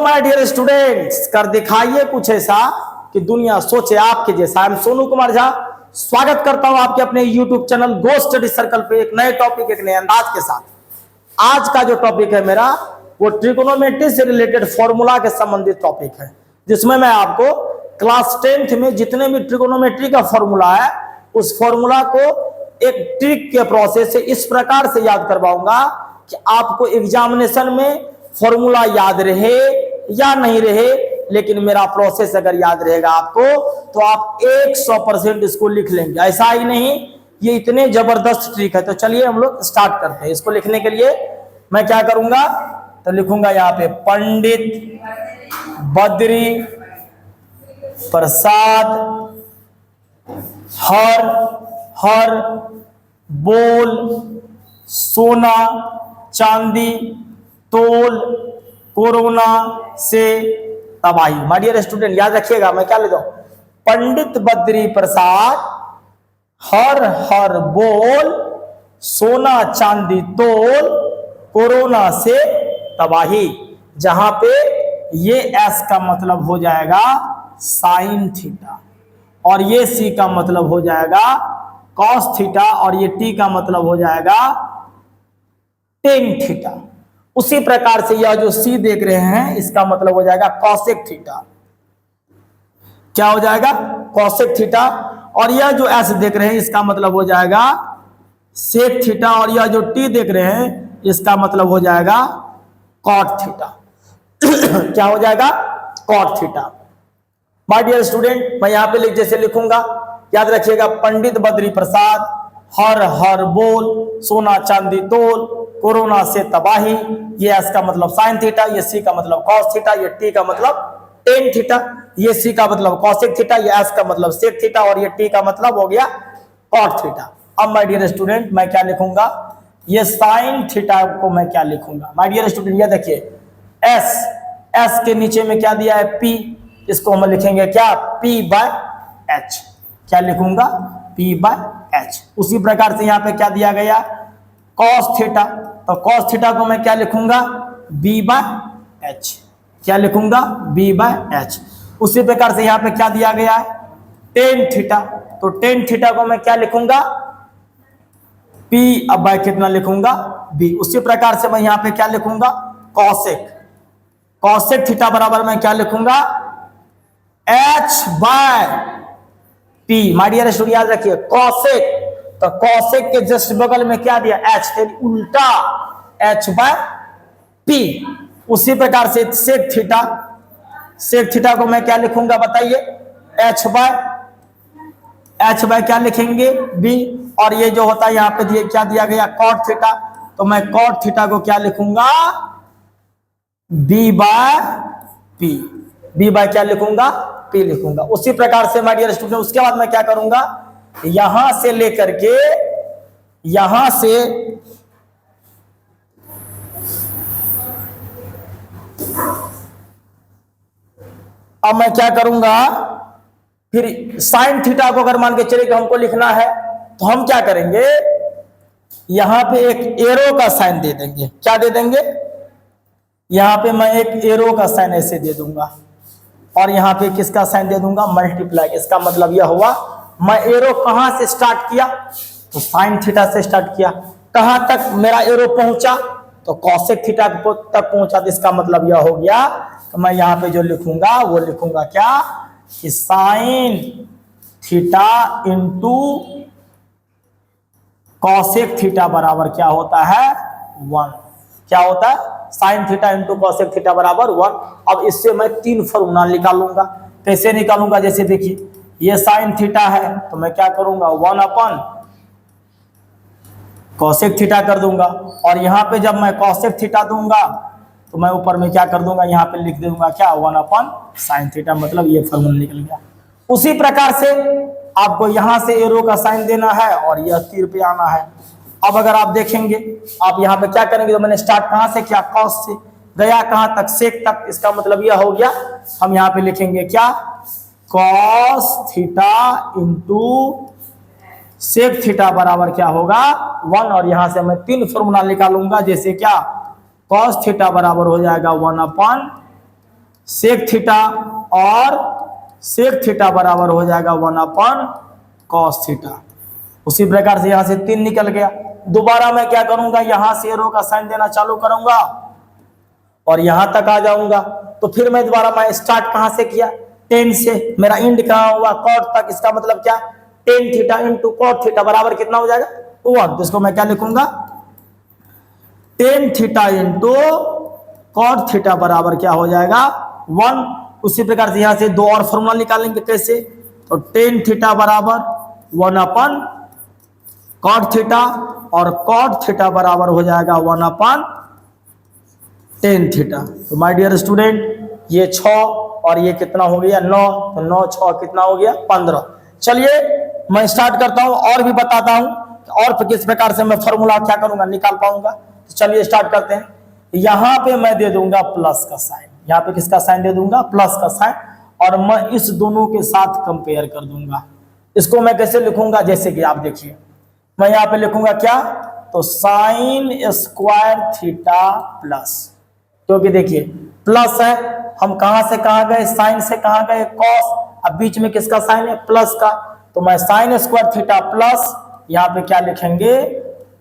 My dear students, कर दिखाइए कुछ ऐसा कि दुनिया सोचे आपके जैसा। मैं सोनू कुमार झा स्वागत करता हूं आपके अपने YouTube channel go study circle पे एक नए टॉपिक, एक नए अंदाज के साथ। आज का जो टॉपिक है मेरा, वो ट्रिगोनोमेट्री से रिलेटेड फॉर्मूला के संबंधित टॉपिक है, जिसमें मैं आपको क्लास 10th में जितने भी ट्रिगोनोमेट्री का फॉर्मूला है, उस फॉर्मूला को एक ट्रिक के प्रोसेस से इस प्रकार से याद करवाऊंगा कि आपको एग्जामिनेशन में फॉर्मूला याद रहे या नहीं रहे, लेकिन मेरा प्रोसेस अगर याद रहेगा आपको तो आप 100% इसको लिख लेंगे। ऐसा ही नहीं, ये इतने जबरदस्त ट्रिक है। तो चलिए हम लोग स्टार्ट करते हैं। इसको लिखने के लिए मैं क्या करूंगा, तो लिखूंगा यहाँ पे पंडित बद्री प्रसाद हर बोल सोना चांदी तोल कोरोना से तबाही। माय डियर स्टूडेंट, याद रखिएगा मैं क्या लेता हूं, पंडित बद्री प्रसाद हर बोल सोना चांदी तोल कोरोना से तबाही। जहां पे ये एस का मतलब हो जाएगा साइन थीटा, और ये सी का मतलब हो जाएगा कॉस थीटा, और ये टी का मतलब हो जाएगा टेन थीटा। उसी प्रकार से यह जो सी देख रहे हैं, इसका मतलब हो जाएगा कॉसेक थीटा। क्या हो जाएगा, कॉसेक थीटा। और यह जो एस देख रहे हैं, इसका मतलब हो जाएगा सेक थीटा, और यह जो टी देख रहे हैं, इसका मतलब हो जाएगा कॉट थीटा। क्या हो जाएगा, cot theta. My dear student, मैं यहां पे जैसे लिखूंगा, याद रखिएगा, पंडित बद्री प्रसाद हर बोल सोना चांदी तोल कोरोना से तबाही। ये एस का मतलब साइन थीटा, ये सी का मतलब कॉस थीटा, ये टी का मतलब टेन थीटा, ये सी का मतलब कॉसेक थीटा, ये एस का मतलब सेक थीटा, और ये टी का मतलब हो गया कॉट थीटा। अब माय डियर स्टूडेंट, मैं क्या लिखूंगा, ये साइन थीटा को मैं क्या लिखूंगा। माय डियर स्टूडेंट, ये देखिए एस के नीचे में क्या दिया है, पी। इसको हम लिखेंगे क्या, पी बाय एच। क्या लिखूंगा, पी बाय एच। उसी प्रकार से यहाँ पे क्या दिया गया, कॉस थीटा, तो कॉस थीटा को मैं क्या लिखूंगा, बी बाय एच। क्या लिखूंगा, बी बाय एच। उसी प्रकार से यहाँ पे क्या दिया गया है, टेन थीटा, तो टेन थीटा को मैं क्या लिखूंगा, पी अब बाय कितना लिखूंगा, बी। उसी प्रकार से मैं यहाँ पे क्या लिखूंगा, कॉसेक थीटा बराबर मैं क्या लिखूंगा, H by P. My dear student, याद रखिए कॉसेक, तो कॉसेक के जस्ट बगल में क्या दिया, एच, उल्टा एच बाय पी। उसी प्रकार से सेक थीटा को मैं क्या लिखूंगा बताइए, एच बाय क्या लिखेंगे, बी। और ये जो होता है यहाँ पे दिए क्या दिया गया, कॉट थीटा, तो मैं कॉट थीटा को क्या लिखूंगा, B by P. B by क्या लिखूंगा, पी लिखूंगा। उसी प्रकार से माय डियर स्टूडेंट, उसके बाद मैं क्या करूंगा, यहां से लेकर के यहां से अब मैं क्या करूंगा, फिर साइन थीटा को अगर मान के चले कि हमको लिखना है, तो हम क्या करेंगे, यहां पे एक एरो का साइन दे देंगे। क्या दे देंगे, यहां पे मैं एक एरो का साइन ऐसे दे दूंगा, और यहां पे किसका साइन दे दूंगा, मल्टीप्लाई। इसका मतलब यह हुआ, मैं एरो कहां से स्टार्ट किया, तो साइन थीटा से स्टार्ट किया। कहां तक मेरा एरो पहुंचा, तो कॉसेक थीटा तक पहुंचा। तो इसका मतलब यह हो गया, तो मैं यहां पे जो लिखूंगा वो लिखूंगा क्या, कि sine theta into cosec theta बराबर क्या होता है, 1। क्या होता है, sine theta into cosec theta बराबर 1। अब इससे मैं 3 फॉर्मूला निकालूंगा। कैसे निकालूंगा, जैसे देखिए, ये साइन थीटा है, तो मैं क्या करूंगा, 1 अपन कॉसेक थीटा कर दूंगा, और यहां पे जब मैं कॉसेक थीटा दूंगा, तो मैं ऊपर में क्या कर दूंगा, यहां पे लिख दूंगा क्या, 1 अपन साइन थीटा। मतलब ये फॉर्मूला निकल गया। उसी प्रकार से आपको यहां से एरो का साइन देना है, और यह तीर पे आना है। अब अगर आप देखेंगे, आप यहाँ पे क्या करेंगे, तो मैंने स्टार्ट कहां से किया, कॉस से, गया कहां तक, सेक तक। इसका मतलब यह हो गया, हम यहाँ पे लिखेंगे क्या, cos theta into sec theta बराबर क्या होगा, 1। और यहां से मैं 3 फॉर्मूला निकालूंगा, जैसे क्या, कॉस थीटा बराबर हो जाएगा 1 अपन सेक थीटा और सेक थीटा बराबर हो जाएगा 1 कॉस थीटा। उसी प्रकार से यहां से 3 निकल गया। दोबारा मैं क्या करूंगा, यहां से एरो का साइन देना चालू करूंगा और यहां तक आ जाऊंगा। तो फिर मैं दोबारा मैं स्टार्ट कहां से किया, 10 से, मेरा एंड कहां हुआ, कॉट तक। इसका मतलब क्या, tan theta into cot theta बराबर कितना हो जाएगा 1। तो इसको मैं क्या लिखूंगा, tan theta into cot theta बराबर क्या हो जाएगा 1। उसी प्रकार से यहां से दो और फॉर्मूला निकालेंगे, कैसे, तो टेन थीटा बराबर 1 कॉट थीटा और कॉट थीटा बराबर हो जाएगा 1 टेन थीटा। तो माय डियर स्टूडेंट ये 6 और ये कितना हो गया 9, तो 9 6 कितना हो गया 15। चलिए मैं स्टार्ट करता हूं और भी बताता हूं और किस प्रकार से मैं फॉर्मूला क्या करूंगा निकाल पाऊंगा। तो चलिए स्टार्ट करते हैं। यहां पे मैं दे दूंगा प्लस का साइन, यहां पे किसका साइन दे दूंगा, प्लस का साइन, और मैं इस दोनों के साथ कंपेयर कर दूंगा। इसको मैं कैसे लिखूंगा, जैसे कि आप देखिए मैं यहां पे लिखूंगा क्या, तो साइन स्क्वायर थीटा प्लस, क्योंकि देखिए प्लस है, हम कहां से कहां गए, साइन से कहां गए कॉस, अब बीच में किसका साइन है, प्लस का। तो मैं साइन स्क्वायर थीटा प्लस यहां पे क्या लिखेंगे,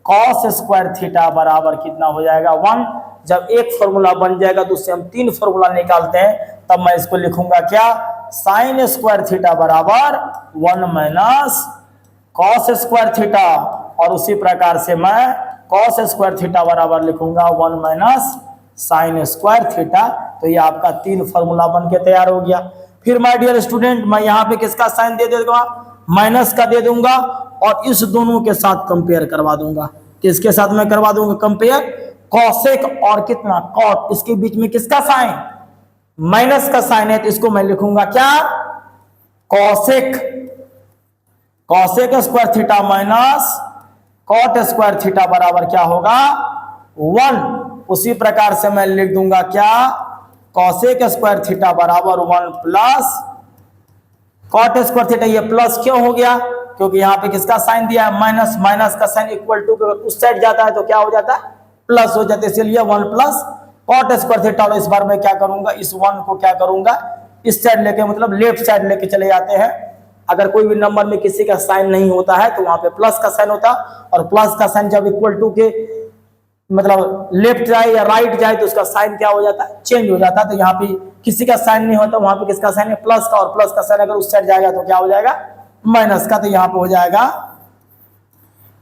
कॉस स्क्वायर थीटा बराबर कितना हो जाएगा 1। जब एक फॉर्मूला बन जाएगा तो उससे हम 3 फॉर्मूला निकालते हैं, तब मैं इसको लिखूंगा क्या, साइन स्क्वायर थीटा बराबर 1 माइनस कॉस स्क्वायर थीटा, और उसी प्रकार से मैं कॉस स्क्वायर थीटा बराबर लिखूंगा 1 माइनस साइन स्क्वायर थीटा। तो ये आपका 3 फॉर्मूला बन के तैयार हो गया। फिर माय डियर स्टूडेंट मैं यहाँ पे किसका साइन दे दूंगा, माइनस का दे दूंगा, और इस दोनों के साथ कंपेयर करवा दूंगा। किसके साथ मैं करवा दूंगा कंपेयर, कॉसेक और कितना कॉट, इसके बीच में किसका साइन, माइनस का साइन है, तो इसको मैं लिखूंगा क्या, cosec, cosec square theta minus cot square theta बराबर क्या होगा 1। उसी प्रकार से मैं लिख दूंगा क्या, कॉसेक स्क्वायर थीटा बराबर 1 प्लस कॉट स्क्वायर थीटा। ये प्लस क्यों हो गया, क्योंकि यहाँ पे किसका साइन दिया है माइनस, माइनस का साइन इक्वल टू उस साइड जाता है तो क्या हो जाता है प्लस हो जाता है, इसलिए 1 प्लस कॉट स्क्वायर थीटा। और इस बार मैं क्या करूंगा, इस 1 को क्या करूंगा, इस साइड लेके मतलब लेफ्ट साइड लेके चले जाते हैं। अगर कोई भी नंबर में किसी का साइन नहीं होता है तो वहां पे प्लस का साइन होता है, और प्लस का साइन जब इक्वल टू के मतलब लेफ्ट जाए या राइट जाए तो उसका साइन क्या हो जाता है, चेंज हो जाता है। तो यहाँ पे किसी का साइन नहीं होता, वहां पे किसका साइन है प्लस का, और प्लस का साइन अगर उस साइड जाएगा तो क्या हो जाएगा माइनस का। तो यहाँ पे हो जाएगा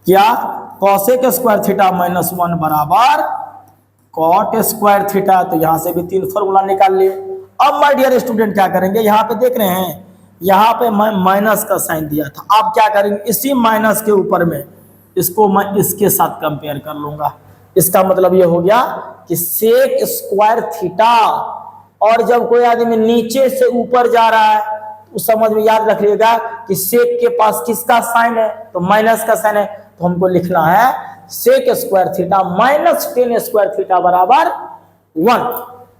क्या, कॉसेक स्क्वायर थीटा माइनस 1 बराबर कॉट स्क्वायर थीटा। तो यहां से भी 3 फॉर्मूला निकाल लिए। अब माय डियर स्टूडेंट क्या करेंगे, यहाँ पे देख रहे हैं यहाँ पे मैं माइनस का साइन दिया था, आप क्या करेंगे, इसी माइनस के ऊपर में इसको मैं इसके साथ कंपेयर कर लूंगा। इसका मतलब ये हो गया कि सेक स्क्वायर थीटा, और जब कोई आदमी नीचे से ऊपर जा रहा है तो समझ में याद रखिएगा कि सेक के पास किसका साइन है, तो माइनस का साइन है, तो हमको लिखना है sec square theta minus tan square theta बराबर 1।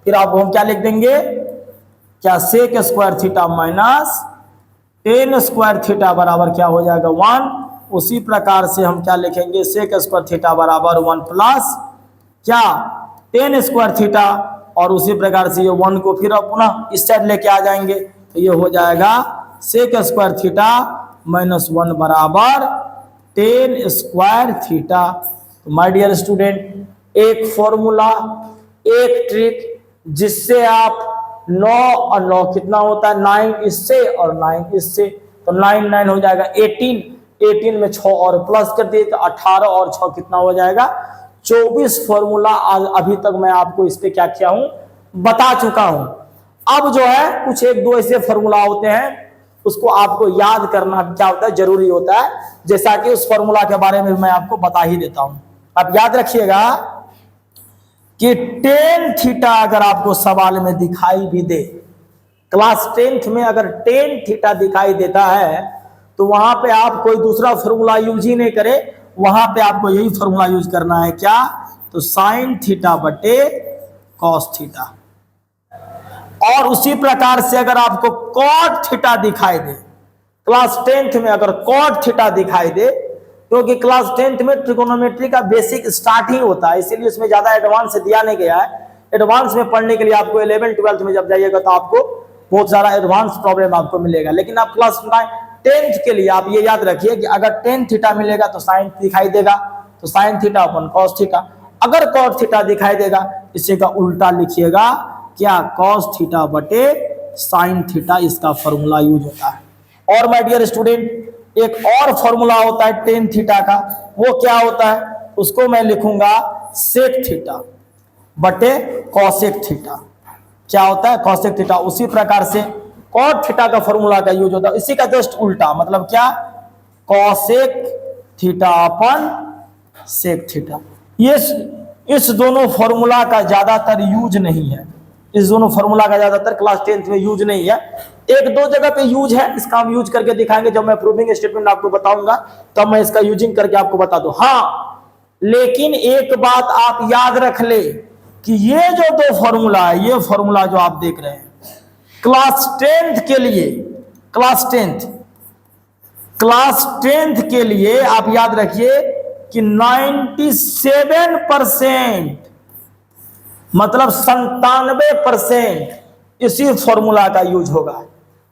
फिर आपको हम क्या लिख देंगे, क्या sec square theta minus tan square theta बराबर क्या हो जाएगा 1। उसी प्रकार से हम क्या लिखेंगे, सेक स्क्वायर थीटा बराबर 1 प्लस क्या टेन स्क्वायर थीटा, और उसी प्रकार से ये 1 को फिर पुनः इस साइड लेके आ जाएंगे, तो ये हो जाएगा सेक स्क्वायर थीटा माइनस 1 बराबर टेन स्क्वायर थीटा। तो माय डियर स्टूडेंट एक फॉर्मूला, एक ट्रिक जिससे आप 9 और 9 कितना होता है 9 इससे और 9 इससे, तो 9 9 हो जाएगा 18, 18 में 6 और प्लस कर दिए तो 18 और 6 कितना हो जाएगा 24 फॉर्मूला अभी तक मैं आपको इस पे क्या किया हूं, बता चुका हूं। अब जो है कुछ एक दो ऐसे फॉर्मूला होते हैं उसको आपको याद करना क्या होता है, जरूरी होता है, जैसा कि उस फॉर्मूला के बारे में मैं आपको बता ही देता हूं। आप याद रखिएगा कि टेन थीटा अगर आपको सवाल में दिखाई भी दे, क्लास 10th में अगर टेन थीटा दिखाई देता है तो वहां पे आप कोई दूसरा फॉर्मूला यूज ही नहीं करे, वहां पे आपको यही फॉर्मूला यूज करना है क्या, तो साइन थीटा बटे कॉस थीटा। और उसी प्रकार से अगर आपको कॉट थीटा दिखाई दे, क्लास 10th में अगर कॉट थीटा दिखाई दे, क्योंकि क्लास 10th में ट्रिगोनोमेट्री का बेसिक स्टार्ट ही होता है, इसीलिए उसमें ज्यादा एडवांस दिया नहीं गया है, एडवांस में पढ़ने के लिए आपको 11 12 में जब जाइएगा तो आपको बहुत सारा एडवांस प्रॉब्लम आपको मिलेगा। लेकिन आप क्लास 10th के लिए आप ये याद रखिए कि अगर tan थीटा मिलेगा तो साइन दिखाई देगा, तो साइन थीटा अपन कॉस थीटा। अगर कॉस थीटा दिखाई देगा, इसी का उल्टा लिखिएगा क्या, कॉस थीटा बटे साइन थीटा, इसका फॉर्मूला यूज होता है। और माय डियर स्टूडेंट एक और फॉर्मूला होता है tan थीटा का, वो क्या होता है, उसको मैं लिखूंगा सेक थीटा बटे कॉसेक थीटा। क्या होता है, कॉसेक थीटा। उसी प्रकार से कॉट थीटा का फॉर्मूला का यूज होता है, इसी का जस्ट उल्टा, मतलब क्या, कॉसेक थीटा अपन सेक थीटा। ये इस दोनों फॉर्मूला का ज्यादातर यूज नहीं है, इस दोनों फॉर्मूला का ज्यादातर क्लास 10th में यूज नहीं है। एक दो जगह पे यूज है, इसका हम यूज करके दिखाएंगे जब मैं प्रूविंग स्टेटमेंट आपको बताऊंगा, तब मैं इसका यूजिंग करके आपको बता दूं। हाँ, लेकिन एक बात आप याद रख ले कि ये जो दो फॉर्मूला है, ये फॉर्मूला जो आप देख रहे हैं क्लास 10th के लिए, क्लास 10th के लिए आप याद रखिए कि 97% मतलब 97% इसी फॉर्मूला का यूज होगा।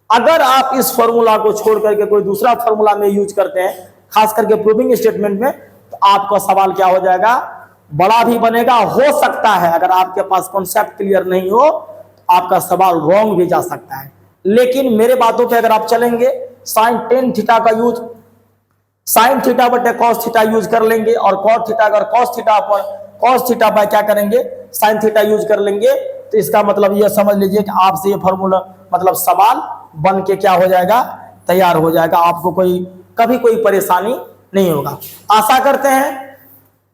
अगर आप इस फॉर्मूला को छोड़ करके कोई दूसरा फॉर्मूला में यूज करते हैं, खास करके प्रूविंग स्टेटमेंट में, तो आपका सवाल क्या हो जाएगा, बड़ा भी बनेगा। हो सकता है अगर आपके पास कॉन्सेप्ट क्लियर नहीं हो तो आपका सवाल रॉन्ग भी जा सकता है। लेकिन मेरे बातों पे अगर आप चलेंगे, साइन tan थीटा का यूज साइन थीटा बटे कॉस थीटा यूज कर लेंगे, और कॉट थीटा अगर कॉस थीटा पर क्या करेंगे, साइन थीटा यूज कर लेंगे, तो इसका मतलब यह समझ लीजिए कि आपसे ये फॉर्मूला मतलब सवाल बन के क्या हो जाएगा, तैयार हो जाएगा। आपको कभी कोई परेशानी नहीं होगा। आशा करते हैं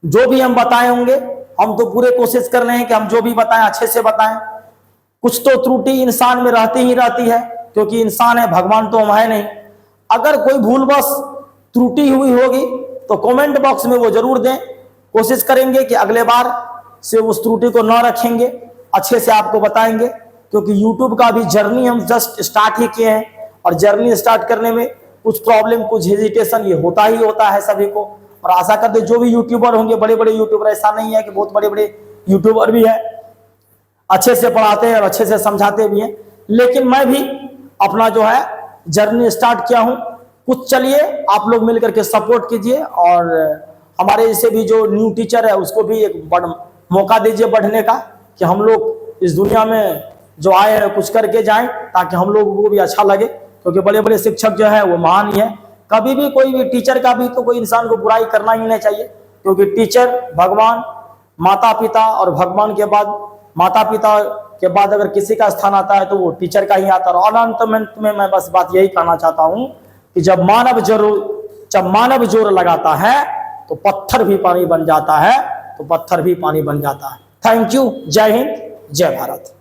जो भी हम बताए होंगे, हम तो पूरे कोशिश कर रहे हैं कि हम जो भी बताएं अच्छे से बताएं। कुछ तो त्रुटि इंसान में रहती ही रहती है, क्योंकि इंसान है, भगवान तो हम है नहीं। अगर कोई भूलवश त्रुटि हुई होगी तो कमेंट बॉक्स में वो जरूर दें। कोशिश करेंगे कि अगले बार से उस त्रुटि को न रखेंगे, अच्छे से आपको बताएंगे, क्योंकि यूट्यूब का भी जर्नी हम जस्ट स्टार्ट ही किए हैं, और जर्नी स्टार्ट करने में कुछ प्रॉब्लम, कुछ हेजिटेशन ये होता ही होता है सभी को। और आशा करते जो भी यूट्यूबर होंगे, बड़े बड़े यूट्यूबर, ऐसा नहीं है कि बहुत बड़े बड़े यूट्यूबर भी है, अच्छे से पढ़ाते हैं और अच्छे से समझाते भी हैं। लेकिन मैं भी अपना जो है जर्नी स्टार्ट किया हूं। कुछ चलिए आप लोग मिलकर के सपोर्ट कीजिए, और हमारे जैसे भी जो न्यू टीचर है उसको भी एक मौका दीजिए बढ़ने का, कि हम लोग इस दुनिया में जो आए हैं कुछ करके जाएं, ताकि हम लोगों को भी अच्छा लगे। क्योंकि बड़े बड़े शिक्षक जो है वो महान ही है। कभी भी कोई भी टीचर का भी तो कोई इंसान को बुराई करना ही नहीं चाहिए, क्योंकि टीचर भगवान, माता पिता, और भगवान के बाद, माता पिता के बाद अगर किसी का स्थान आता है तो वो टीचर का ही आता है। और अंत में मैं बस बात यही कहना चाहता हूं कि जब मानव जोर लगाता है तो पत्थर भी पानी बन जाता है, तो पत्थर भी पानी बन जाता है। Thank you. जय हिंद, जय भारत।